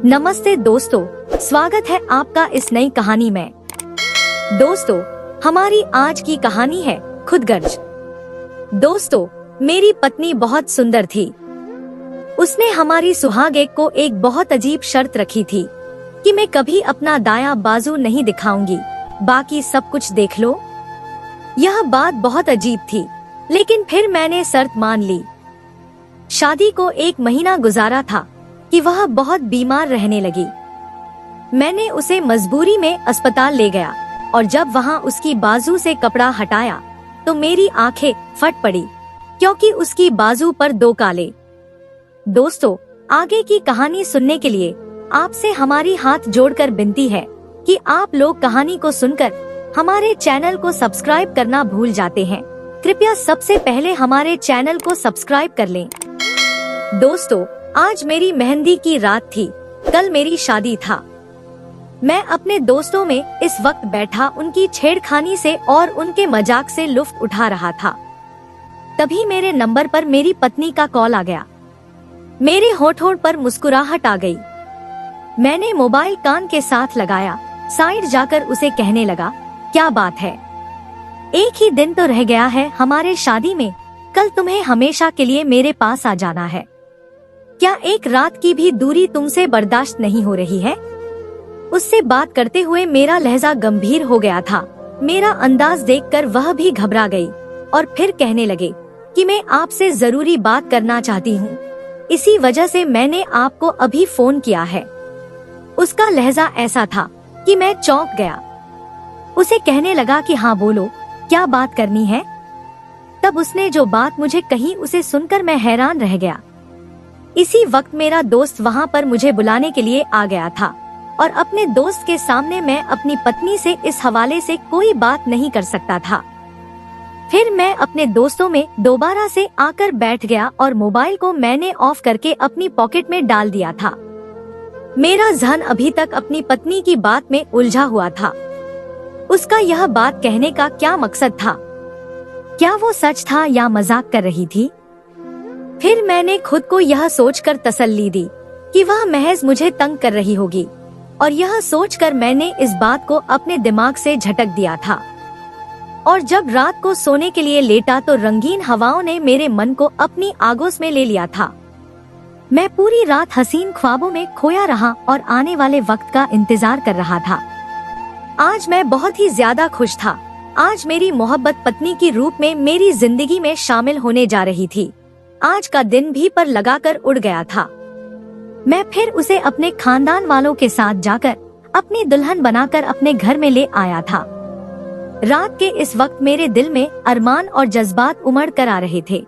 नमस्ते दोस्तों, स्वागत है आपका इस नई कहानी में। दोस्तों, हमारी आज की कहानी है खुदगर्ज। दोस्तों, मेरी पत्नी बहुत सुंदर थी। उसने हमारी सुहाग को एक बहुत अजीब शर्त रखी थी कि मैं कभी अपना दायां बाजू नहीं दिखाऊंगी, बाकी सब कुछ देख लो। यह बात बहुत अजीब थी, लेकिन फिर मैंने शर्त मान ली। शादी को 1 महीना गुजारा था कि वह बहुत बीमार रहने लगी। मैंने उसे मजबूरी में अस्पताल ले गया और जब वहां उसकी बाजू से कपड़ा हटाया तो मेरी आंखें फट पड़ी, क्योंकि उसकी बाजू पर 2 काले। दोस्तों, आगे की कहानी सुनने के लिए आपसे हमारी हाथ जोड़कर विनती है कि आप लोग कहानी को सुनकर हमारे चैनल को सब्सक्राइब करना भूल जाते हैं। कृपया सबसे पहले हमारे चैनल को सब्सक्राइब कर लें। दोस्तों, आज मेरी मेहंदी की रात थी। कल मेरी शादी था। मैं अपने दोस्तों में इस वक्त बैठा उनकी छेड़खानी से और उनके मजाक से लुत्फ उठा रहा था। तभी मेरे नंबर पर मेरी पत्नी का कॉल आ गया। मेरे होठों पर मुस्कुराहट आ गई। मैंने मोबाइल कान के साथ लगाया, साइड जाकर उसे कहने लगा, क्या बात है? एक ही दिन तो रह गया है हमारे शादी में। कल तुम्हें हमेशा के लिए मेरे पास आ जाना है। क्या एक रात की भी दूरी तुमसे बर्दाश्त नहीं हो रही है? उससे बात करते हुए मेरा लहजा गंभीर हो गया था। मेरा अंदाज देखकर वह भी घबरा गई और फिर कहने लगे कि मैं आपसे जरूरी बात करना चाहती हूँ, इसी वजह से मैंने आपको अभी फोन किया है। उसका लहजा ऐसा था कि मैं चौंक गया। उसे कहने लगा कि हाँ बोलो, क्या बात करनी है? तब उसने जो बात मुझे कही उसे सुनकर मैं हैरान रह गया। इसी वक्त मेरा दोस्त वहाँ पर मुझे बुलाने के लिए आ गया था और अपने दोस्त के सामने मैं अपनी पत्नी से इस हवाले से कोई बात नहीं कर सकता था। फिर मैं अपने दोस्तों में दोबारा से आकर बैठ गया और मोबाइल को मैंने ऑफ करके अपनी पॉकेट में डाल दिया था। मेरा ज़हन अभी तक अपनी पत्नी की बात में उलझा हुआ था। उसका यह बात कहने का क्या मकसद था? क्या वो सच था या मजाक कर रही थी? फिर मैंने खुद को यह सोचकर तसल्ली दी कि वह महज मुझे तंग कर रही होगी, और यह सोचकर मैंने इस बात को अपने दिमाग से झटक दिया था। और जब रात को सोने के लिए लेटा तो रंगीन हवाओं ने मेरे मन को अपनी आगोश में ले लिया था। मैं पूरी रात हसीन ख्वाबों में खोया रहा और आने वाले वक्त का इंतजार कर रहा था। आज मैं बहुत ही ज्यादा खुश था। आज मेरी मोहब्बत पत्नी की रूप में मेरी जिंदगी में शामिल होने जा रही थी। आज का दिन भी पर लगाकर उड़ गया था। मैं फिर उसे अपने खानदान वालों के साथ जाकर अपनी दुल्हन बनाकर अपने घर में ले आया था। रात के इस वक्त मेरे दिल में अरमान और जज्बात उमड़ कर आ रहे थे।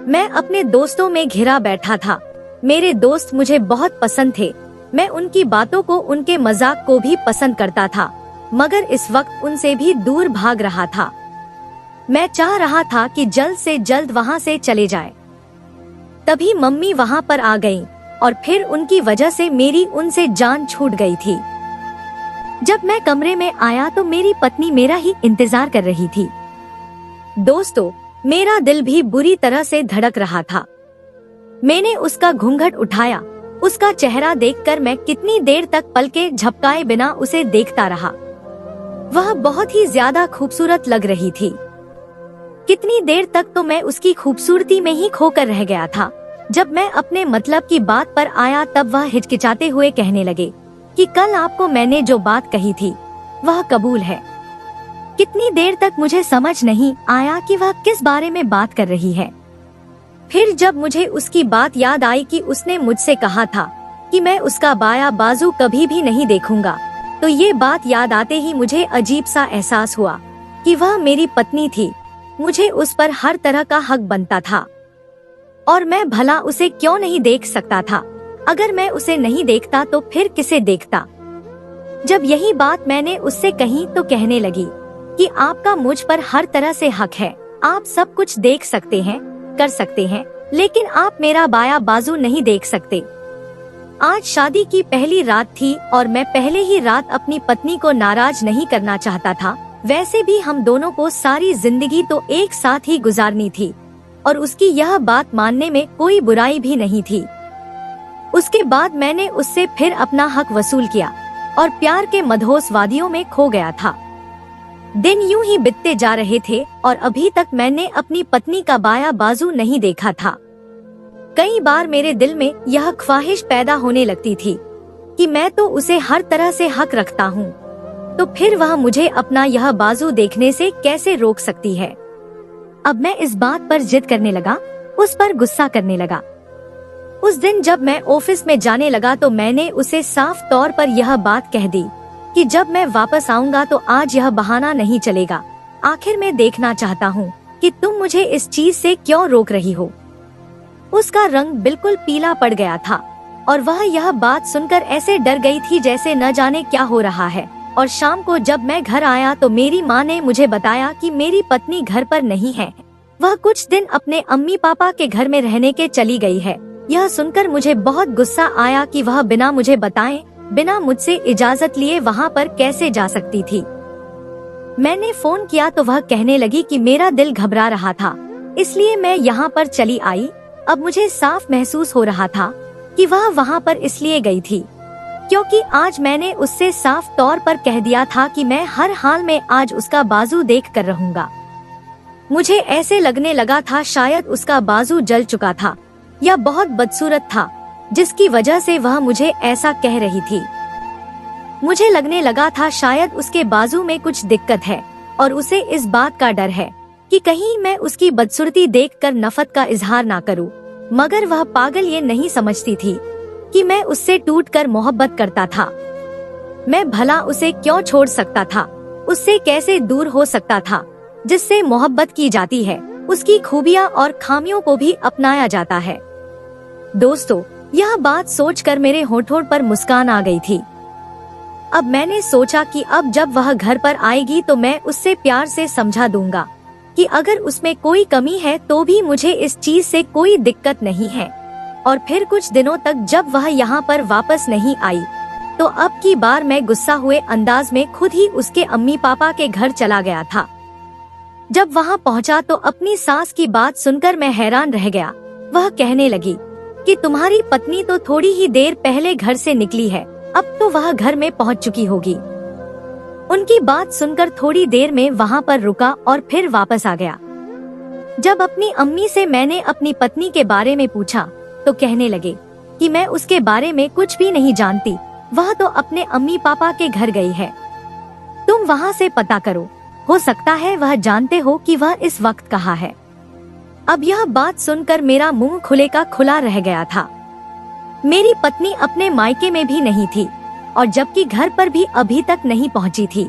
मैं अपने दोस्तों में घिरा बैठा था। मेरे दोस्त मुझे बहुत पसंद थे। मैं उनकी बातों को, उनके मजाक को भी पसंद करता था, मगर इस वक्त उनसे भी दूर भाग रहा था। मैं चाह रहा था कि जल्द से जल्द वहाँ से चले जाए। तभी मम्मी वहाँ पर आ गईं और फिर उनकी वजह से मेरी उनसे जान छूट गई थी। जब मैं कमरे में आया तो मेरी पत्नी मेरा ही इंतजार कर रही थी। दोस्तों, मेरा दिल भी बुरी तरह से धड़क रहा था। मैंने उसका घूंघट उठाया। उसका चेहरा देखकर मैं कितनी देर तक पलके झपकाए बिना उसे देखता रहा। वह बहुत ही ज्यादा खूबसूरत लग रही थी। कितनी देर तक तो मैं उसकी खूबसूरती में ही खोकर रह गया था। जब मैं अपने मतलब की बात पर आया तब वह हिचकिचाते हुए कहने लगे कि कल आपको मैंने जो बात कही थी वह कबूल है। कितनी देर तक मुझे समझ नहीं आया कि वह किस बारे में बात कर रही है। फिर जब मुझे उसकी बात याद आई कि उसने मुझसे कहा था कि मैं उसका बायां बाजू कभी भी नहीं देखूंगा, तो ये बात याद आते ही मुझे अजीब सा एहसास हुआ कि वह मेरी पत्नी थी। मुझे उस पर हर तरह का हक बनता था और मैं भला उसे क्यों नहीं देख सकता था? अगर मैं उसे नहीं देखता तो फिर किसे देखता? जब यही बात मैंने उससे कही तो कहने लगी कि आपका मुझ पर हर तरह से हक है। आप सब कुछ देख सकते हैं, कर सकते हैं, लेकिन आप मेरा बायां बाजू नहीं देख सकते। आज शादी की पहली रात थी और मैं पहले ही रात अपनी पत्नी को नाराज नहीं करना चाहता था। वैसे भी हम दोनों को सारी जिंदगी तो एक साथ ही गुजारनी थी और उसकी यह बात मानने में कोई बुराई भी नहीं थी। उसके बाद मैंने उससे फिर अपना हक वसूल किया और प्यार के मदहोश वादियों में खो गया था। दिन यूं ही बीतते जा रहे थे और अभी तक मैंने अपनी पत्नी का बायां बाजू नहीं देखा था। कई बार मेरे दिल में यह ख्वाहिश पैदा होने लगती थी कि मैं तो उसे हर तरह से हक रखता हूँ, तो फिर वह मुझे अपना यह बाजू देखने से कैसे रोक सकती है। अब मैं इस बात पर जिद करने लगा, उस पर गुस्सा करने लगा। उस दिन जब मैं ऑफिस में जाने लगा तो मैंने उसे साफ तौर पर यह बात कह दी कि जब मैं वापस आऊंगा तो आज यह बहाना नहीं चलेगा। आखिर मैं देखना चाहता हूँ कि तुम मुझे इस चीज से क्यों रोक रही हो। उसका रंग बिल्कुल पीला पड़ गया था और वह यह बात सुनकर ऐसे डर गई थी जैसे न जाने क्या हो रहा है। और शाम को जब मैं घर आया तो मेरी माँ ने मुझे बताया कि मेरी पत्नी घर पर नहीं है, वह कुछ दिन अपने अम्मी पापा के घर में रहने के चली गई है। यह सुनकर मुझे बहुत गुस्सा आया कि वह बिना मुझे बताए, बिना मुझसे इजाजत लिए वहाँ पर कैसे जा सकती थी। मैंने फोन किया तो वह कहने लगी कि मेरा दिल घबरा रहा था, इसलिए मैं यहाँ पर चली आई। अब मुझे साफ महसूस हो रहा था कि वह वहाँ पर इसलिए गई थी क्योंकि आज मैंने उससे साफ तौर पर कह दिया था कि मैं हर हाल में आज उसका बाजू देख कर रहूंगा। मुझे ऐसे लगने लगा था शायद उसका बाजू जल चुका था या बहुत बदसूरत था, जिसकी वजह से वह मुझे ऐसा कह रही थी। मुझे लगने लगा था शायद उसके बाजू में कुछ दिक्कत है और उसे इस बात का डर है कि कहीं मैं उसकी बदसूरती देखकर नफरत का इजहार ना करूं। मगर वह पागल ये नहीं समझती थी कि मैं उससे टूटकर मोहब्बत करता था। मैं भला उसे क्यों छोड़ सकता था, उससे कैसे दूर हो सकता था। जिससे मोहब्बत की जाती है उसकी खूबियां और खामियों को भी अपनाया जाता है। दोस्तों, यह बात सोचकर मेरे होठों पर मुस्कान आ गई थी। अब मैंने सोचा कि अब जब वह घर पर आएगी तो मैं उससे प्यार से समझा दूंगा कि अगर उसमें कोई कमी है तो भी मुझे इस चीज से कोई दिक्कत नहीं है। और फिर कुछ दिनों तक जब वह यहाँ पर वापस नहीं आई तो अब की बार मैं गुस्सा हुए अंदाज में खुद ही उसके अम्मी पापा के घर चला गया था। जब वहाँ पहुँचा तो अपनी सास की बात सुनकर मैं हैरान रह गया। वह कहने लगी कि तुम्हारी पत्नी तो थोड़ी ही देर पहले घर से निकली है, अब तो वह घर में पहुँच चुकी होगी। उनकी बात सुनकर थोड़ी देर में वहाँ पर रुका और फिर वापस आ गया। जब अपनी अम्मी से मैंने अपनी पत्नी के बारे में पूछा तो कहने लगे कि मैं उसके बारे में कुछ भी नहीं जानती, वह तो अपने अम्मी पापा के घर गई है। तुम वहाँ से पता करो, हो सकता है वह जानते हो कि वह इस वक्त कहाँ है। अब यह बात सुनकर मेरा मुंह खुले का खुला रह गया था। मेरी पत्नी अपने मायके में भी नहीं थी और जबकि घर पर भी अभी तक नहीं पहुंची थी।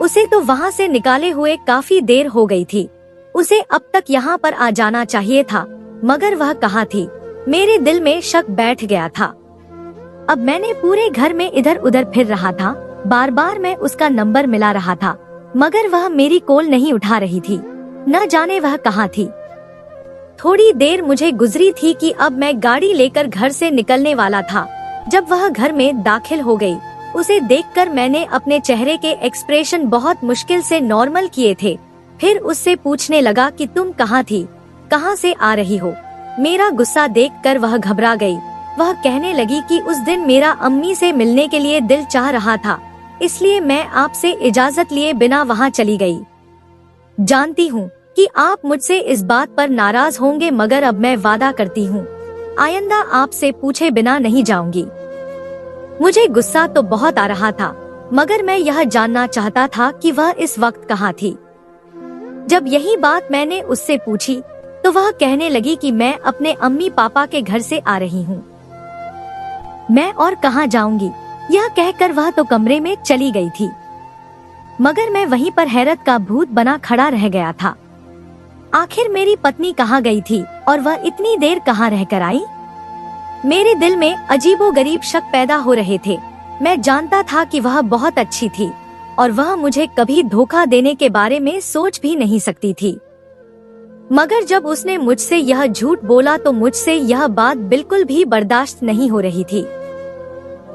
उसे तो वहाँ से निकाले हुए काफी देर हो गई थी। उसे अब तक यहाँ पर आ जाना चाहिए था, मगर वह कहाँ थी। मेरे दिल में शक बैठ गया था। अब मैंने पूरे घर में इधर उधर फिर रहा था, बार बार मैं उसका नंबर मिला रहा था, मगर वह मेरी कॉल नहीं उठा रही थी। न जाने वह कहाँ थी। थोड़ी देर मुझे गुजरी थी कि अब मैं गाड़ी लेकर घर से निकलने वाला था जब वह घर में दाखिल हो गई। उसे देखकर मैंने अपने चेहरे के एक्सप्रेशन बहुत मुश्किल से नॉर्मल किए थे। फिर उससे पूछने लगा कि तुम कहाँ थी, कहाँ से आ रही हो। मेरा गुस्सा देखकर वह घबरा गई। वह कहने लगी कि उस दिन मेरा अम्मी से मिलने के लिए दिल चाह रहा था, इसलिए मैं आपसे इजाजत लिए बिना वहाँ चली गई। जानती हूँ कि आप मुझसे इस बात पर नाराज होंगे, मगर अब मैं वादा करती हूँ आइंदा आपसे पूछे बिना नहीं जाऊंगी। मुझे गुस्सा तो बहुत आ रहा था, मगर मैं यह जानना चाहता था कि वह इस वक्त कहाँ थी। जब यही बात मैंने उससे पूछी तो वह कहने लगी कि मैं अपने अम्मी पापा के घर से आ रही हूँ। मैं और कहाँ जाऊंगी, यह कहकर वह तो कमरे में चली गई थी, मगर मैं वहीं पर हैरत का भूत बना खड़ा रह गया था। आखिर मेरी पत्नी कहाँ गई थी और वह इतनी देर कहाँ रहकर आई। मेरे दिल में अजीबोगरीब शक पैदा हो रहे थे। मैं जानता था कि वह बहुत अच्छी थी और वह मुझे कभी धोखा देने के बारे में सोच भी नहीं सकती थी, मगर जब उसने मुझसे यह झूठ बोला तो मुझसे यह बात बिल्कुल भी बर्दाश्त नहीं हो रही थी।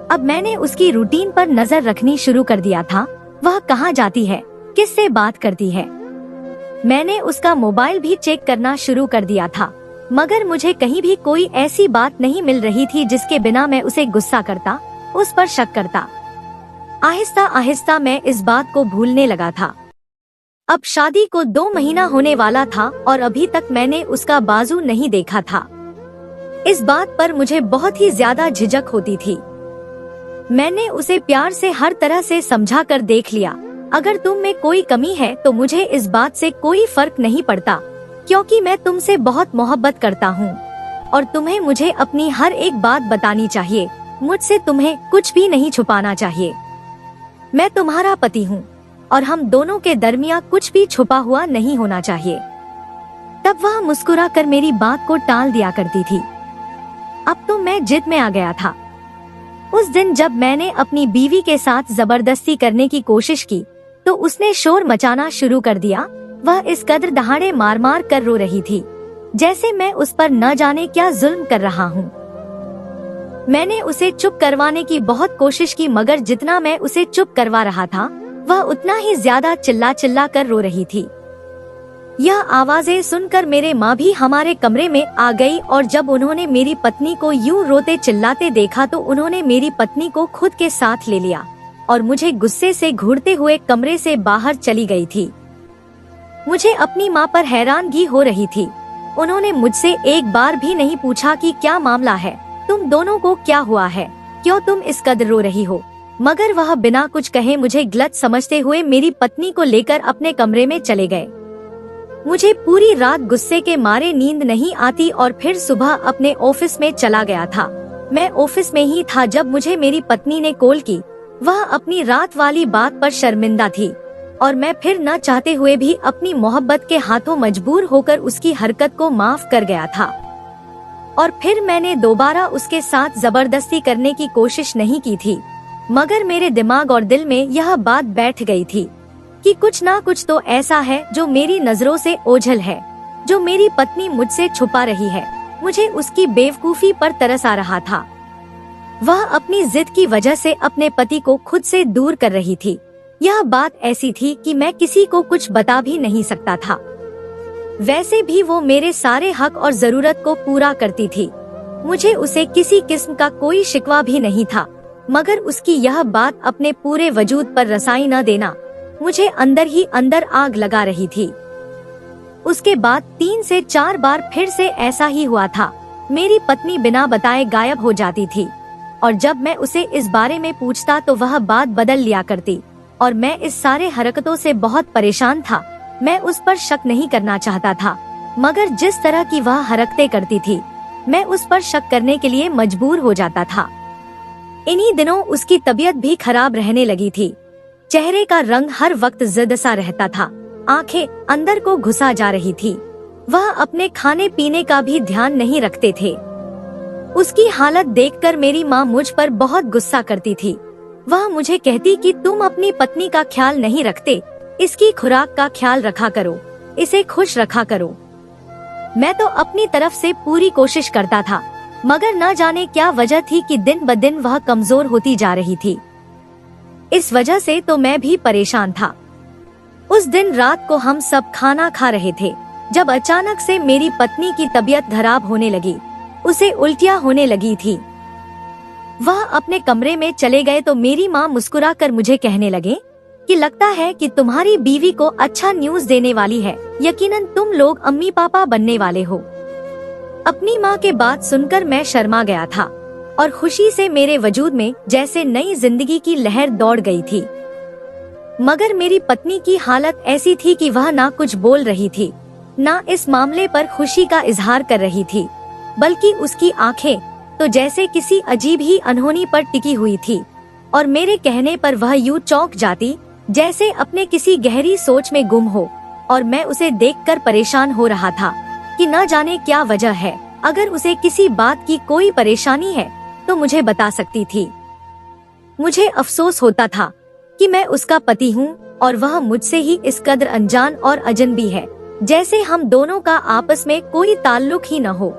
अब मैंने उसकी रूटीन पर नजर रखनी शुरू कर दिया था। वह कहाँ जाती है, किससे बात करती है। मैंने उसका मोबाइल भी चेक करना शुरू कर दिया था, मगर मुझे कहीं भी कोई ऐसी बात नहीं मिल रही थी जिसके बिना मैं उसे गुस्सा करता, उस पर शक करता। आहिस्ता आहिस्ता मैं इस बात को भूलने लगा था। अब शादी को 2 महीना होने वाला था और अभी तक मैंने उसका बाजू नहीं देखा था। इस बात पर मुझे बहुत ही ज्यादा झिझक होती थी। मैंने उसे प्यार से हर तरह से समझा कर देख लिया। अगर तुम में कोई कमी है तो मुझे इस बात से कोई फर्क नहीं पड़ता, क्योंकि मैं तुमसे बहुत मोहब्बत करता हूँ और तुम्हें मुझे अपनी हर एक बात बतानी चाहिए। मुझसे तुम्हें कुछ भी नहीं छुपाना चाहिए। मैं तुम्हारा पति हूँ और हम दोनों के दरमियां कुछ भी छुपा हुआ नहीं होना चाहिए। तब वह मुस्कुरा कर मेरी बात को टाल दिया करती थी। अब तो मैं जिद में आ गया था। उस दिन जब मैंने अपनी बीवी के साथ जबरदस्ती करने की कोशिश की तो उसने शोर मचाना शुरू कर दिया। वह इस कदर दहाड़े मार मार कर रो रही थी जैसे मैं उस पर न जाने क्या जुल्म कर रहा हूँ। मैंने उसे चुप करवाने की बहुत कोशिश की, मगर जितना मैं उसे चुप करवा रहा था वह उतना ही ज्यादा चिल्ला चिल्ला कर रो रही थी। यह आवाजें सुनकर मेरे माँ भी हमारे कमरे में आ गई और जब उन्होंने मेरी पत्नी को यूं रोते चिल्लाते देखा तो उन्होंने मेरी पत्नी को खुद के साथ ले लिया और मुझे गुस्से से घूरते हुए कमरे से बाहर चली गई थी। मुझे अपनी माँ पर हैरानगी हो रही थी। उन्होंने मुझसे एक बार भी नहीं पूछा कि क्या मामला है, तुम दोनों को क्या हुआ है, क्यों तुम इस कदर रो रही हो। मगर वह बिना कुछ कहे मुझे गलत समझते हुए मेरी पत्नी को लेकर अपने कमरे में चले गए। मुझे पूरी रात गुस्से के मारे नींद नहीं आती और फिर सुबह अपने ऑफिस में चला गया था। मैं ऑफिस में ही था जब मुझे मेरी पत्नी ने कॉल की। वह अपनी रात वाली बात पर शर्मिंदा थी और मैं फिर न चाहते हुए भी अपनी मोहब्बत के हाथों मजबूर होकर उसकी हरकत को माफ कर गया था। और फिर मैंने दोबारा उसके साथ जबरदस्ती करने की कोशिश नहीं की थी, मगर मेरे दिमाग और दिल में यह बात बैठ गई थी कि कुछ ना कुछ तो ऐसा है जो मेरी नजरों से ओझल है, जो मेरी पत्नी मुझसे छुपा रही है। मुझे उसकी बेवकूफी पर तरस आ रहा था। वह अपनी जिद की वजह से अपने पति को खुद से दूर कर रही थी। यह बात ऐसी थी कि मैं किसी को कुछ बता भी नहीं सकता था। वैसे भी वो मेरे सारे हक और जरूरत को पूरा करती थी। मुझे उसे किसी किस्म का कोई शिकवा भी नहीं था, मगर उसकी यह बात अपने पूरे वजूद पर रसाई न देना मुझे अंदर ही अंदर आग लगा रही थी। उसके बाद 3 से 4 बार फिर से ऐसा ही हुआ था। मेरी पत्नी बिना बताए गायब हो जाती थी और जब मैं उसे इस बारे में पूछता तो वह बात बदल लिया करती और मैं इस सारे हरकतों से बहुत परेशान था। मैं उस पर शक नहीं करना चाहता था, मगर जिस तरह की वह हरकतें करती थी मैं उस पर शक करने के लिए मजबूर हो जाता था। इन्हीं दिनों उसकी तबीयत भी खराब रहने लगी थी। चेहरे का रंग हर वक्त ज़िद सा रहता था, आंखें अंदर को घुसा जा रही थी। वह अपने खाने पीने का भी ध्यान नहीं रखते थे। उसकी हालत देखकर मेरी माँ मुझ पर बहुत गुस्सा करती थी। वह मुझे कहती कि तुम अपनी पत्नी का ख्याल नहीं रखते, इसकी खुराक का ख्याल रखा करो, इसे खुश रखा करो। मैं तो अपनी तरफ से पूरी कोशिश करता था, मगर न जाने क्या वजह थी कि दिन ब दिन वह कमजोर होती जा रही थी। इस वजह से तो मैं भी परेशान था। उस दिन रात को हम सब खाना खा रहे थे जब अचानक से मेरी पत्नी की तबीयत खराब होने लगी। उसे उल्टियाँ होने लगी थी। वह अपने कमरे में चले गए तो मेरी माँ मुस्कुरा कर मुझे कहने लगे कि लगता है कि तुम्हारी बीवी को अच्छा न्यूज़ देने वाली है, यकीनन तुम लोग अम्मी पापा बनने वाले हो। अपनी माँ के बात सुनकर मैं शर्मा गया था और खुशी से मेरे वजूद में जैसे नई जिंदगी की लहर दौड़ गई थी। मगर मेरी पत्नी की हालत ऐसी थी कि वह ना कुछ बोल रही थी, ना इस मामले पर खुशी का इजहार कर रही थी, बल्कि उसकी आंखें तो जैसे किसी अजीब ही अनहोनी पर टिकी हुई थी और मेरे कहने पर वह यूं चौंक जाती जैसे अपने किसी गहरी सोच में गुम हो। और मैं उसे देखकर परेशान हो रहा था कि न जाने क्या वजह है। अगर उसे किसी बात की कोई परेशानी है तो मुझे बता सकती थी। मुझे अफसोस होता था कि मैं उसका पति हूँ और वह मुझसे ही इस कदर अनजान और अजनबी है, जैसे हम दोनों का आपस में कोई ताल्लुक ही न हो।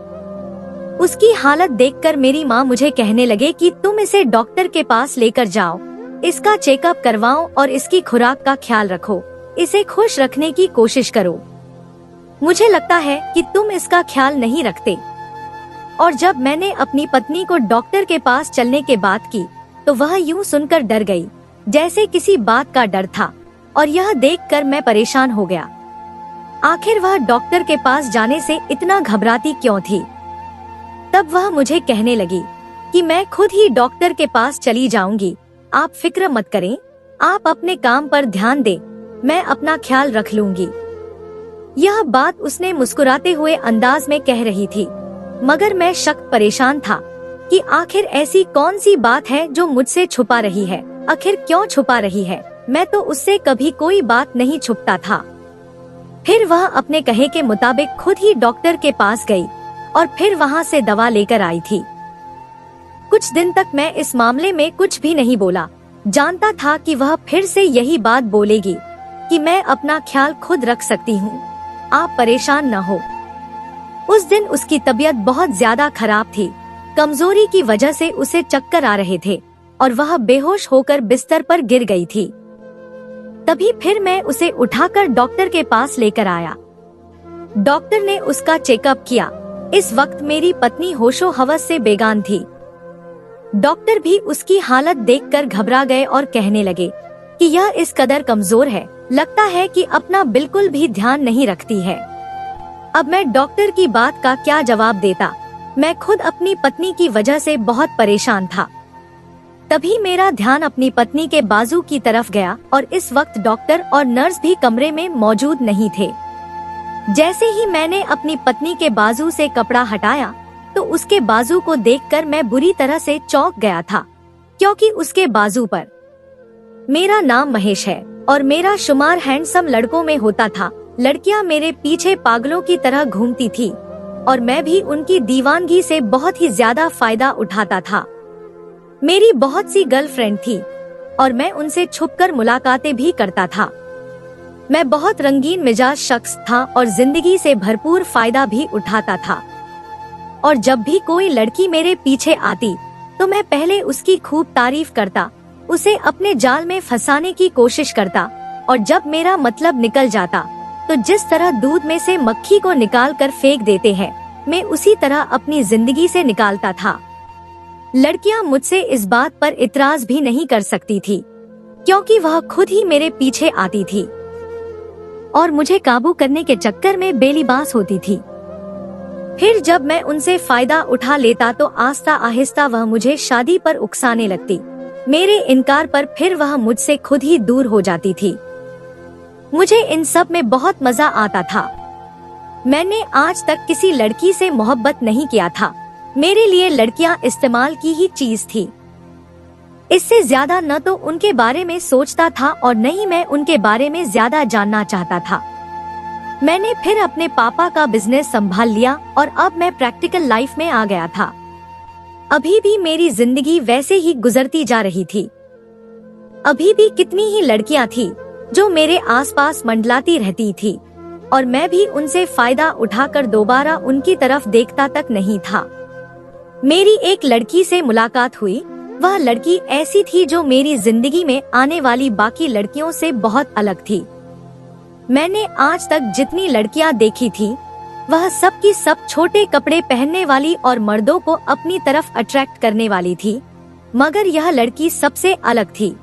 उसकी हालत देखकर मेरी माँ मुझे कहने लगे कि तुम इसे डॉक्टर के पास लेकर जाओ, इसका चेकअप करवाओ और इसकी खुराक का ख्याल रखो, इसे खुश रखने की कोशिश करो। मुझे लगता है कि तुम इसका ख्याल नहीं रखते। और जब मैंने अपनी पत्नी को डॉक्टर के पास चलने के बात की तो वह यूं सुनकर डर गई जैसे किसी बात का डर था, और यह देखकर मैं परेशान हो गया। आखिर वह डॉक्टर के पास जाने से इतना घबराती क्यों थी। तब वह मुझे कहने लगी कि मैं खुद ही डॉक्टर के पास चली जाऊंगी, आप फिक्र मत करें, आप अपने काम पर ध्यान दें, मैं अपना ख्याल रख लूंगी। यह बात उसने मुस्कुराते हुए अंदाज में कह रही थी, मगर मैं शक परेशान था कि आखिर ऐसी कौन सी बात है जो मुझसे छुपा रही है, आखिर क्यों छुपा रही है। मैं तो उससे कभी कोई बात नहीं छुपता था। फिर वह अपने कहे के मुताबिक खुद ही डॉक्टर के पास गई और फिर वहाँ से दवा लेकर आई थी। कुछ दिन तक मैं इस मामले में कुछ भी नहीं बोला, जानता था कि वह फिर से यही बात बोलेगी कि मैं अपना ख्याल खुद रख सकती हूँ, आप परेशान न हो। उस दिन उसकी तबीयत बहुत ज्यादा खराब थी, कमजोरी की वजह से उसे चक्कर आ रहे थे और वह बेहोश होकर बिस्तर पर गिर गई थी। तभी फिर मैं उसे उठाकर डॉक्टर के पास लेकर आया। डॉक्टर ने उसका चेकअप किया। इस वक्त मेरी पत्नी होशो हवस से बेगान थी। डॉक्टर भी उसकी हालत देखकर घबरा गए और कहने लगे कि यह इस कदर कमजोर है, लगता है कि अपना बिल्कुल भी ध्यान नहीं रखती है। अब मैं डॉक्टर की बात का क्या जवाब देता। मैं खुद अपनी पत्नी की वजह से बहुत परेशान था। तभी मेरा ध्यान अपनी पत्नी के बाजू की तरफ गया और इस वक्त डॉक्टर और नर्स भी कमरे में मौजूद नहीं थे। जैसे ही मैंने अपनी पत्नी के बाजू से कपड़ा हटाया तो उसके बाजू को देखकर मैं बुरी तरह से चौंक गया था, क्योंकि उसके बाजू पर मेरा नाम महेश है और मेरा शुमार हैंडसम लड़कों में होता था। लड़कियां मेरे पीछे पागलों की तरह घूमती थी और मैं भी उनकी दीवानगी से बहुत ही ज्यादा फायदा उठाता था। मेरी बहुत सी गर्लफ्रेंड थी और मैं उनसे छुपकर मुलाकातें भी करता था। मैं बहुत रंगीन मिजाज शख्स था और जिंदगी से भरपूर फायदा भी उठाता था। और जब भी कोई लड़की मेरे पीछे आती तो मैं पहले उसकी खूब तारीफ करता, उसे अपने जाल में फंसाने की कोशिश करता, और जब मेरा मतलब निकल जाता तो जिस तरह दूध में से मक्खी को निकाल कर फेंक देते हैं, मैं उसी तरह अपनी जिंदगी से निकालता था। लड़कियां मुझसे इस बात पर इतराज भी नहीं कर सकती थी, क्योंकि वह खुद ही मेरे पीछे आती थी और मुझे काबू करने के चक्कर में बेलीबास होती थी। फिर जब मैं उनसे फायदा उठा लेता तो आहिस्ता आहिस्ता वह मुझे शादी पर उकसाने लगती। मेरे इनकार पर फिर वह मुझसे खुद ही दूर हो जाती थी। मुझे इन सब में बहुत मजा आता था। मैंने आज तक किसी लड़की से मोहब्बत नहीं किया था। मेरे लिए लड़कियां इस्तेमाल की ही चीज थी। इससे ज्यादा न तो उनके बारे में सोचता था और न ही मैं उनके बारे में ज्यादा जानना चाहता था। मैंने फिर अपने पापा का बिजनेस संभाल लिया और अब मैं प्रैक्टिकल लाइफ में आ गया था। अभी भी मेरी जिंदगी वैसे ही गुजरती जा रही थी। अभी भी कितनी ही लड़कियां थी जो मेरे आसपास मंडलाती रहती थी और मैं भी उनसे फायदा उठाकर दोबारा उनकी तरफ देखता तक नहीं था। मेरी एक लड़की से मुलाकात हुई। वह लड़की ऐसी थी जो मेरी जिंदगी में आने वाली बाकी लड़कियों से बहुत अलग थी। मैंने आज तक जितनी लड़कियां देखी थी वह सब की सब छोटे कपड़े पहनने वाली और मर्दों को अपनी तरफ अट्रैक्ट करने वाली थी, मगर यह लड़की सबसे अलग थी।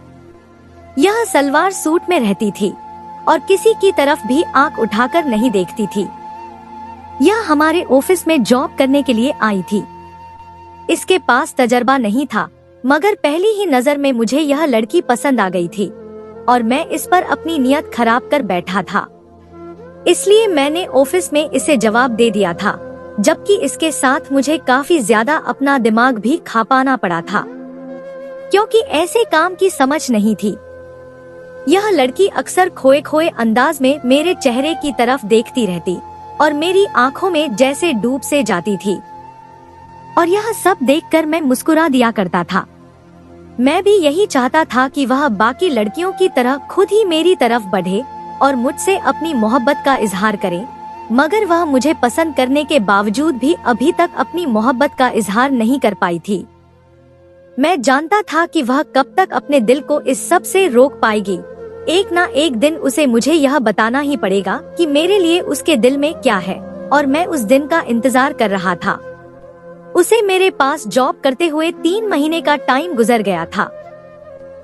यह सलवार सूट में रहती थी और किसी की तरफ भी आंख उठाकर नहीं देखती थी। यह हमारे ऑफिस में जॉब करने के लिए आई थी। इसके पास तजर्बा नहीं था, मगर पहली ही नजर में मुझे यह लड़की पसंद आ गई थी और मैं इस पर अपनी नियत खराब कर बैठा था। इसलिए मैंने ऑफिस में इसे जवाब दे दिया था, जबकि इसके साथ मुझे काफी ज्यादा अपना दिमाग भी खापाना पड़ा था, क्योंकि ऐसे काम की समझ नहीं थी। यह लड़की अक्सर खोए खोए अंदाज में मेरे चेहरे की तरफ देखती रहती और मेरी आंखों में जैसे डूब से जाती थी, और यह सब देखकर मैं मुस्कुरा दिया करता था। मैं भी यही चाहता था कि वह बाकी लड़कियों की तरह खुद ही मेरी तरफ बढ़े और मुझसे अपनी मोहब्बत का इजहार करे, मगर वह मुझे पसंद करने के बावजूद भी अभी तक अपनी मोहब्बत का इजहार नहीं कर पाई थी। मैं जानता था कि वह कब तक अपने दिल को इस सब से रोक पाएगी, एक ना एक दिन उसे मुझे यह बताना ही पड़ेगा कि मेरे लिए उसके दिल में क्या है, और मैं उस दिन का इंतजार कर रहा था। उसे मेरे पास जॉब करते हुए 3 महीने का टाइम गुजर गया था।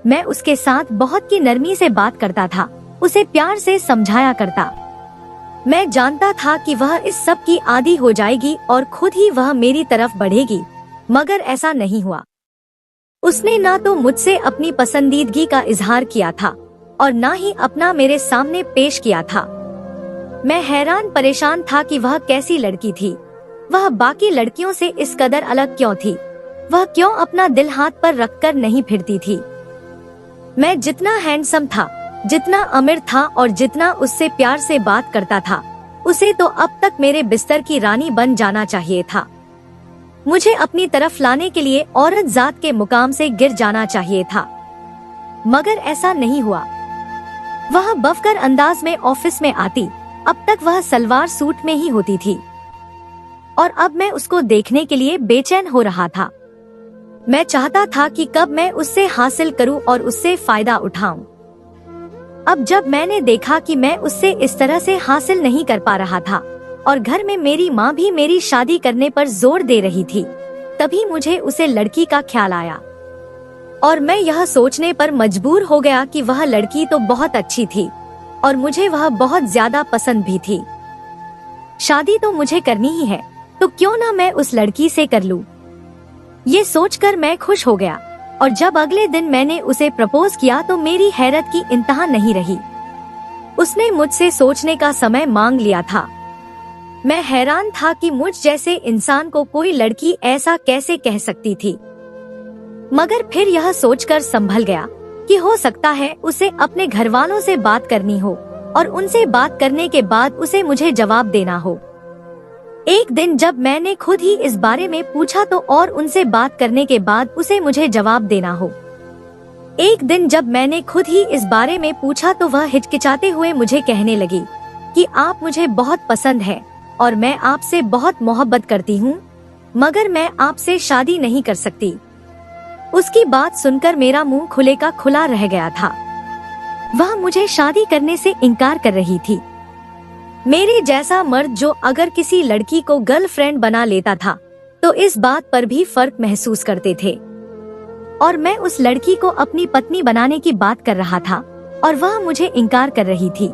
मैं उसके साथ बहुत की नरमी से बात करता था, उसे प्यार से समझाया करता। मैं जानता था कि वह इस सब की आदी हो जाएगी और खुद ही वह मेरी तरफ बढ़ेगी, मगर ऐसा नहीं हुआ। उसने ना तो मुझसे अपनी पसंदीदगी का इजहार किया था और ना ही अपना मेरे सामने पेश किया था। मैं हैरान परेशान था कि वह कैसी लड़की थी, वह बाकी लड़कियों से इस कदर अलग क्यों थी, वह क्यों अपना दिल हाथ पर रखकर नहीं फिरती थी। मैं जितना हैंडसम था, जितना अमीर था और जितना उससे प्यार से बात करता था, उसे तो अब तक मेरे बिस्तर की रानी बन जाना चाहिए था। मुझे अपनी तरफ लाने के लिए औरत जात के मुकाम से गिर जाना चाहिए था, मगर ऐसा नहीं हुआ। वह बफकर अंदाज में ऑफिस में आती, अब तक वह सलवार सूट में ही होती थी, और अब मैं उसको देखने के लिए बेचैन हो रहा था। मैं चाहता था कि कब मैं उससे हासिल करूं और उससे फायदा उठाऊं। अब जब मैंने देखा कि मैं उससे इस तरह से हासिल नहीं कर पा रहा था और घर में मेरी माँ भी मेरी शादी करने पर जोर दे रही थी, तभी मुझे उसे लड़की का ख्याल आया और मैं यह सोचने पर मजबूर हो गया कि वह लड़की तो बहुत अच्छी थी और मुझे वह बहुत ज्यादा पसंद भी थी। शादी तो मुझे करनी ही है, तो क्यों ना मैं उस लड़की से कर लूं। ये सोचकर मैं खुश हो गया और जब अगले दिन मैंने उसे प्रपोज किया तो मेरी हैरत की इंतहा नहीं रही। उसने मुझसे सोचने का समय मांग लिया था। मैं हैरान था कि मुझ जैसे इंसान को कोई लड़की ऐसा कैसे कह सकती थी, मगर फिर यह सोचकर संभल गया कि हो सकता है उसे अपने घर वालों से बात करनी हो और उनसे बात करने के बाद उसे मुझे जवाब देना हो। एक दिन जब मैंने खुद ही इस बारे में पूछा तो और उनसे बात करने के बाद उसे मुझे जवाब देना हो। एक दिन जब मैंने खुद ही इस बारे में पूछा तो वह हिचकिचाते हुए मुझे कहने लगी कि आप मुझे बहुत पसंद है और मैं आपसे बहुत मोहब्बत करती हूँ, मगर मैं आपसे शादी नहीं कर सकती। उसकी बात सुनकर मेरा मुंह खुले का खुला रह गया था। वह मुझे शादी करने से इनकार कर रही थी। मेरे जैसा मर्द जो अगर किसी लड़की को गर्लफ्रेंड बना लेता था तो इस बात पर भी फर्क महसूस करते थे, और मैं उस लड़की को अपनी पत्नी बनाने की बात कर रहा था और वह मुझे इनकार कर रही थी।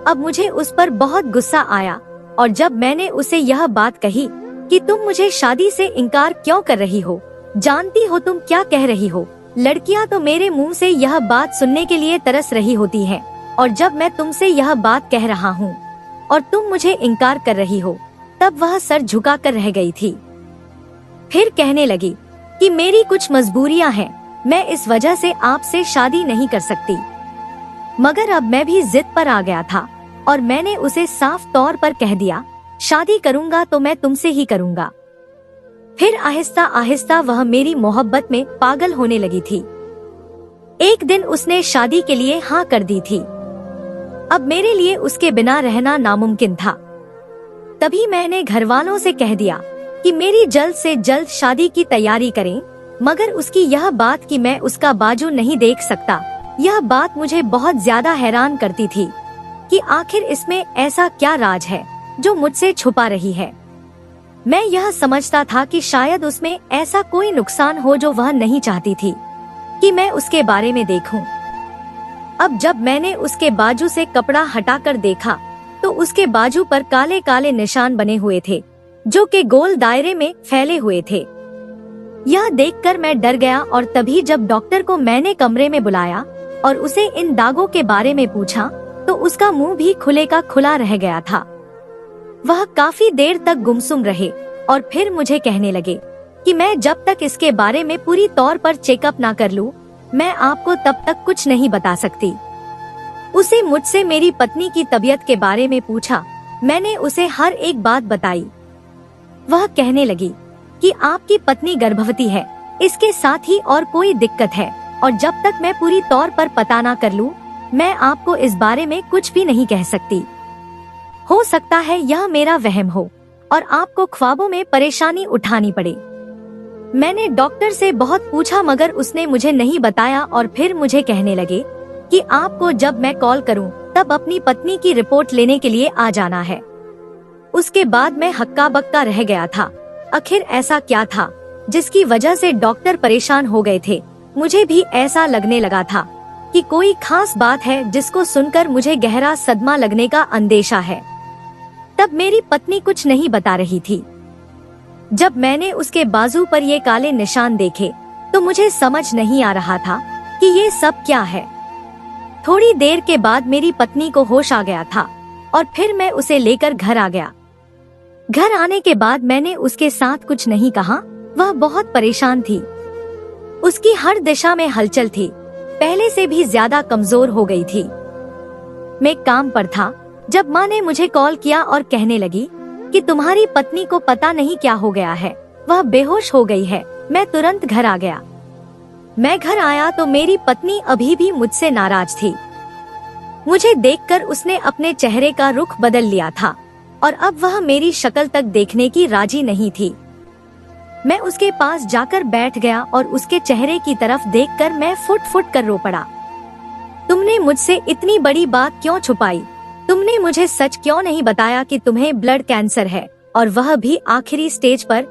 अब मुझे उस पर बहुत गुस्सा आया और जब मैंने उसे यह बात कही कि तुम मुझे शादी से इनकार क्यों कर रही हो, जानती हो तुम क्या कह रही हो, लड़कियां तो मेरे मुंह से यह बात सुनने के लिए तरस रही होती हैं, और जब मैं तुमसे यह बात कह रहा हूँ और तुम मुझे इनकार कर रही हो, तब वह सर झुका कर रह गई थी। फिर कहने लगी कि मेरी कुछ मजबूरियां हैं, मैं इस वजह से आपसे शादी नहीं कर सकती। मगर अब मैं भी जिद पर आ गया था और मैंने उसे साफ तौर पर कह दिया, शादी करूंगा तो मैं तुमसे ही करूंगा। फिर आहिस्ता आहिस्ता वह मेरी मोहब्बत में पागल होने लगी थी। एक दिन उसने शादी के लिए हाँ कर दी थी। अब मेरे लिए उसके बिना रहना नामुमकिन था। तभी मैंने घर वालों से कह दिया कि मेरी जल्द से जल्द शादी की तैयारी करें, मगर उसकी यह बात कि मैं उसका बाजू नहीं देख सकता, यह बात मुझे बहुत ज्यादा हैरान करती थी कि आखिर इसमें ऐसा क्या राज है जो मुझसे छुपा रही है। मैं यह समझता था कि शायद उसमें ऐसा कोई नुकसान हो जो वह नहीं चाहती थी कि मैं उसके बारे में देखूं। अब जब मैंने उसके बाजू से कपड़ा हटाकर देखा तो उसके बाजू पर काले काले निशान बने हुए थे जो कि गोल दायरे में फैले हुए थे। यह देखकर मैं डर गया और तभी जब डॉक्टर को मैंने कमरे में बुलाया और उसे इन दागों के बारे में पूछा तो उसका मुंह भी खुले का खुला रह गया था। वह काफी देर तक गुमसुम रहे और फिर मुझे कहने लगे कि मैं जब तक इसके बारे में पूरी तौर पर चेकअप ना कर लूं, मैं आपको तब तक कुछ नहीं बता सकती। उसे मुझसे मेरी पत्नी की तबीयत के बारे में पूछा। मैंने उसे हर एक बात बताई। वह कहने लगी कि आपकी पत्नी गर्भवती है, इसके साथ ही और कोई दिक्कत है, और जब तक मैं पूरी तौर पर पता ना कर लूं, मैं आपको इस बारे में कुछ भी नहीं कह सकती। हो सकता है यह मेरा वहम हो और आपको ख्वाबों में परेशानी उठानी पड़े। मैंने डॉक्टर से बहुत पूछा मगर उसने मुझे नहीं बताया और फिर मुझे कहने लगे कि आपको जब मैं कॉल करूं तब अपनी पत्नी की रिपोर्ट लेने के लिए आ जाना है। उसके बाद मैं हक्का बक्का रह गया था। आखिर ऐसा क्या था जिसकी वजह से डॉक्टर परेशान हो गए थे। मुझे भी ऐसा लगने लगा था कि कोई खास बात है जिसको सुनकर मुझे गहरा सदमा लगने का अंदेशा है। तब मेरी पत्नी कुछ नहीं बता रही थी। जब मैंने उसके बाजू पर ये काले निशान देखे तो मुझे समझ नहीं आ रहा था कि ये सब क्या है। थोड़ी देर के बाद मेरी पत्नी को होश आ गया था और फिर मैं उसे लेकर घर आ गया। घर आने के बाद मैंने उसके साथ कुछ नहीं कहा। वह बहुत परेशान थी। उसकी हर दिशा में हलचल थी, पहले से भी ज्यादा कमजोर हो गई थी। मैं काम पर था जब माँ ने मुझे कॉल किया और कहने लगी कि तुम्हारी पत्नी को पता नहीं क्या हो गया है, वह बेहोश हो गई है। मैं तुरंत घर आ गया। मैं घर आया तो मेरी पत्नी अभी भी मुझसे नाराज थी। मुझे देखकर उसने अपने चेहरे का रुख बदल लिया था और अब वह मेरी शक्ल तक देखने की राजी नहीं थी। मैं उसके पास जाकर बैठ गया और उसके चेहरे की तरफ देखकर मैं फुट फुट कर रो पड़ा। तुमने मुझसे इतनी बड़ी बात क्यों छुपाई? तुमने मुझे सच क्यों नहीं बताया कि तुम्हें ब्लड कैंसर है, और वह भी आखिरी स्टेज पर?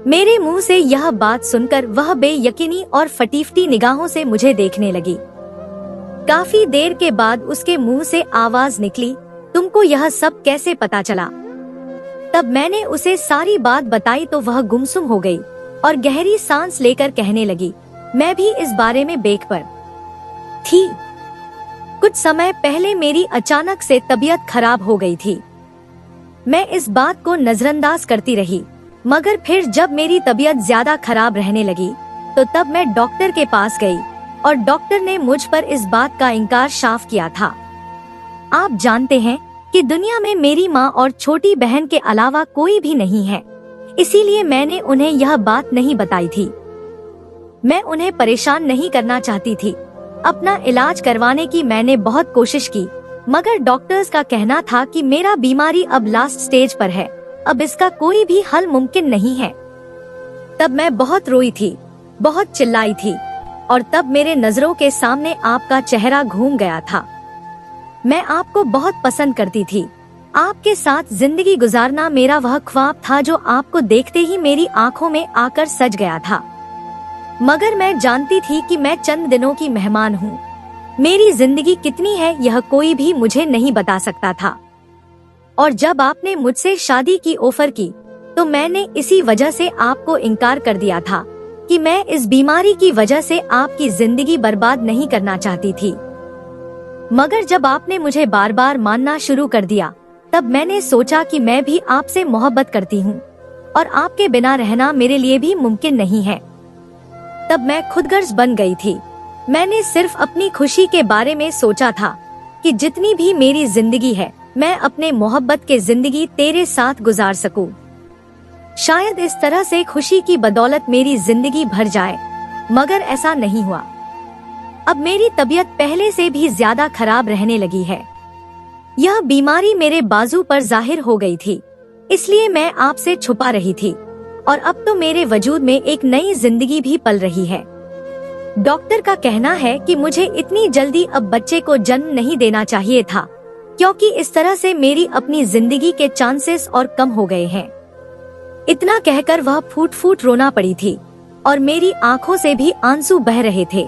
मेरे मुंह से यह बात सुनकर वह बेयकीनी और फटीफटी निगाहों से मुझे देखने लगी। काफी देर के बाद उसके मुंह से आवाज निकली, तुमको यह सब कैसे पता चला? तब मैंने उसे सारी बात बताई तो वह गुमसुम हो गई और गहरी सांस लेकर कहने लगी, मैं भी इस बारे में बेखबर थी। कुछ समय पहले मेरी अचानक से तबीयत खराब हो गई थी। मैं इस बात को नजरअंदाज करती रही, मगर फिर जब मेरी तबीयत ज्यादा खराब रहने लगी तो तब मैं डॉक्टर के पास गई और डॉक्टर ने मुझ पर इस बात का इनकार साफ किया था। आप जानते हैं कि दुनिया में मेरी माँ और छोटी बहन के अलावा कोई भी नहीं है, इसीलिए मैंने उन्हें यह बात नहीं बताई थी। मैं उन्हें परेशान नहीं करना चाहती थी। अपना इलाज करवाने की मैंने बहुत कोशिश की, मगर डॉक्टर्स का कहना था कि मेरा बीमारी अब लास्ट स्टेज पर है, अब इसका कोई भी हल मुमकिन नहीं है। तब मैं बहुत रोई थी, बहुत चिल्लाई थी, और तब मेरे नजरों के सामने आपका चेहरा घूम गया था। मैं आपको बहुत पसंद करती थी। आपके साथ जिंदगी गुजारना मेरा वह ख्वाब था जो आपको देखते ही मेरी आंखों में आकर सज गया था। मगर मैं जानती थी कि मैं चंद दिनों की मेहमान हूँ। मेरी जिंदगी कितनी है यह कोई भी मुझे नहीं बता सकता था। और जब आपने मुझसे शादी की ऑफर की तो मैंने इसी वजह से आपको इनकार कर दिया था कि मैं इस बीमारी की वजह से आपकी जिंदगी बर्बाद नहीं करना चाहती थी। मगर जब आपने मुझे बार बार मानना शुरू कर दिया तब मैंने सोचा कि मैं भी आपसे मोहब्बत करती हूँ और आपके बिना रहना मेरे लिए भी मुमकिन नहीं है। तब मैं खुदगर्ज बन गई थी। मैंने सिर्फ अपनी खुशी के बारे में सोचा था कि जितनी भी मेरी जिंदगी है मैं अपने मोहब्बत के जिंदगी तेरे साथ गुजार सकूं। शायद इस तरह से खुशी की बदौलत मेरी जिंदगी भर जाए, मगर ऐसा नहीं हुआ। अब मेरी तबीयत पहले से भी ज्यादा खराब रहने लगी है। यह बीमारी मेरे बाजू पर जाहिर हो गई थी, इसलिए मैं आपसे छुपा रही थी, और अब तो मेरे वजूद में एक नई जिंदगी भी पल रही है। डॉक्टर का कहना है कि मुझे इतनी जल्दी अब बच्चे को जन्म नहीं देना चाहिए था, क्योंकि इस तरह से मेरी अपनी जिंदगी के चांसेस और कम हो गए हैं। इतना कहकर वह फूट फूट रोना पड़ी थी और मेरी आंखों से भी आंसू बह रहे थे।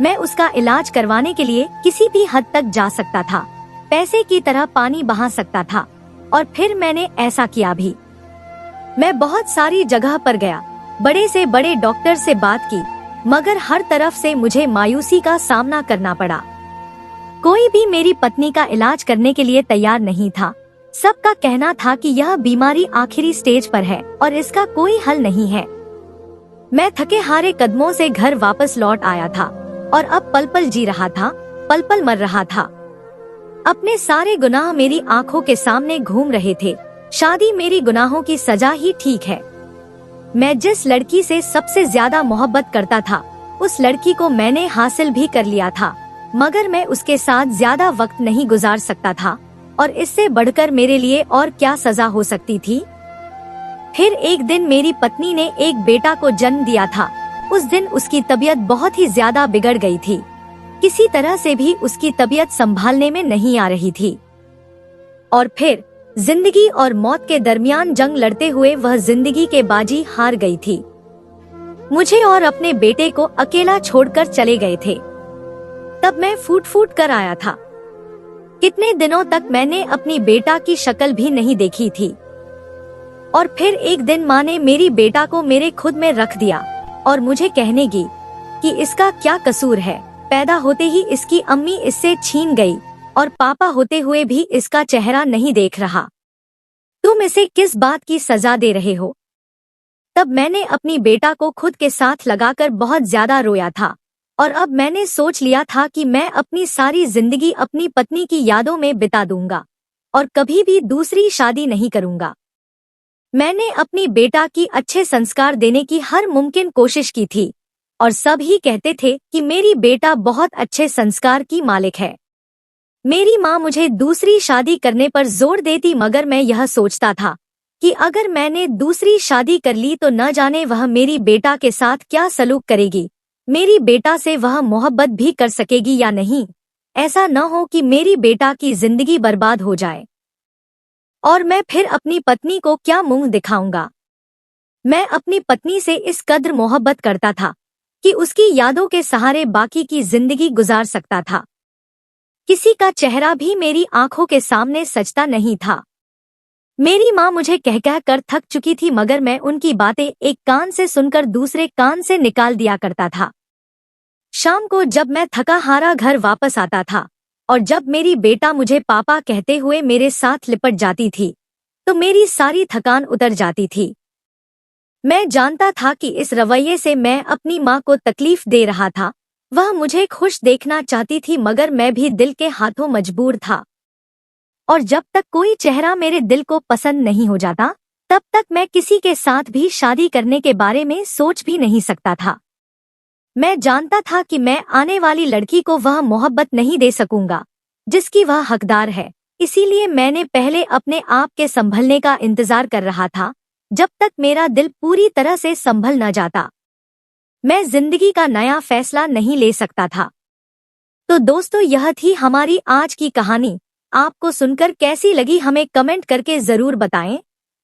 मैं उसका इलाज करवाने के लिए किसी भी हद तक जा सकता था, पैसे की तरह पानी बहा सकता था, और फिर मैंने ऐसा किया भी। मैं बहुत सारी जगह पर गया, बड़े से बड़े डॉक्टर से बात की, मगर हर तरफ से मुझे मायूसी का सामना करना पड़ा। कोई भी मेरी पत्नी का इलाज करने के लिए तैयार नहीं था। सबका कहना था कि यह बीमारी आखिरी स्टेज पर है और इसका कोई हल नहीं है। मैं थके हारे कदमों से घर वापस लौट आया था और अब पल पल जी रहा था, पल पल मर रहा था। अपने सारे गुनाह मेरी आंखों के सामने घूम रहे थे। शादी मेरी गुनाहों की सजा ही ठीक है। मैं जिस लड़की से सबसे ज्यादा मोहब्बत करता था, उस लड़की को मैंने हासिल भी कर लिया था, मगर मैं उसके साथ ज्यादा वक्त नहीं गुजार सकता था, और इससे बढ़कर मेरे लिए और क्या सजा हो सकती थी। फिर एक दिन मेरी पत्नी ने एक बेटा को जन्म दिया था। उस दिन उसकी तबीयत बहुत ही ज्यादा बिगड़ गई थी, किसी तरह से भी उसकी तबीयत संभालने में नहीं आ रही थी। और फिर जिंदगी और मौत के दरमियान जंग लड़ते हुए वह जिंदगी के बाजी हार गई थी। मुझे और अपने बेटे को अकेला छोड़कर चले गए थे। तब मैं फूट फूट कर आया था। कितने दिनों तक मैंने अपनी बेटा की शक्ल भी नहीं देखी थी। और फिर एक दिन माँ ने मेरी बेटा को मेरे खुद में रख दिया और मुझे कहने की कि इसका क्या कसूर है। पैदा होते ही इसकी अम्मी इससे छीन गई और पापा होते हुए भी इसका चेहरा नहीं देख रहा। तुम इसे किस बात की सजा दे रहे हो? तब मैंने अपनी बेटा को खुद के साथ लगाकर बहुत ज्यादा रोया था और अब मैंने सोच लिया था कि मैं अपनी सारी जिंदगी अपनी पत्नी की यादों में बिता दूंगा और कभी भी दूसरी शादी नहीं करूंगा। मैंने अपनी बेटा की अच्छे संस्कार देने की हर मुमकिन कोशिश की थी और सब ही कहते थे कि मेरी बेटा बहुत अच्छे संस्कार की मालिक है। मेरी माँ मुझे दूसरी शादी करने पर जोर देती, मगर मैं यह सोचता था कि अगर मैंने दूसरी शादी कर ली तो न जाने वह मेरी बेटा के साथ क्या सलूक करेगी, मेरी बेटा से वह मोहब्बत भी कर सकेगी या नहीं। ऐसा न हो कि मेरी बेटा की जिंदगी बर्बाद हो जाए और मैं फिर अपनी पत्नी को क्या मुंह दिखाऊंगा। मैं अपनी पत्नी से इस कद्र मोहब्बत करता था कि उसकी यादों के सहारे बाकी की जिंदगी गुजार सकता था। किसी का चेहरा भी मेरी आंखों के सामने सजता नहीं था। मेरी माँ मुझे कह कह कर थक चुकी थी, मगर मैं उनकी बातें एक कान से सुनकर दूसरे कान से निकाल दिया करता था। शाम को जब मैं थका हारा घर वापस आता था और जब मेरी बेटा मुझे पापा कहते हुए मेरे साथ लिपट जाती थी तो मेरी सारी थकान उतर जाती थी। मैं जानता था कि इस रवैये से मैं अपनी माँ को तकलीफ दे रहा था। वह मुझे खुश देखना चाहती थी, मगर मैं भी दिल के हाथों मजबूर था। और जब तक कोई चेहरा मेरे दिल को पसंद नहीं हो जाता तब तक मैं किसी के साथ भी शादी करने के बारे में सोच भी नहीं सकता था। मैं जानता था कि मैं आने वाली लड़की को वह मोहब्बत नहीं दे सकूंगा जिसकी वह हकदार है। इसीलिए मैंने पहले अपने आप के संभलने का इंतजार कर रहा था जब तक मेरा दिल पूरी तरह से संभल न जाता। मैं जिंदगी का नया फैसला नहीं ले सकता था। तो दोस्तों, यह थी हमारी आज की कहानी। आपको सुनकर कैसी लगी हमें कमेंट करके जरूर बताएं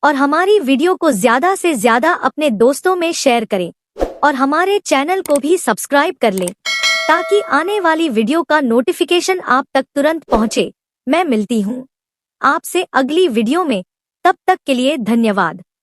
और हमारी वीडियो को ज्यादा से ज्यादा अपने दोस्तों में शेयर करें और हमारे चैनल को भी सब्सक्राइब कर लें ताकि आने वाली वीडियो का नोटिफिकेशन आप तक तुरंत पहुंचे। मैं मिलती हूं आपसे अगली वीडियो में। तब तक के लिए धन्यवाद।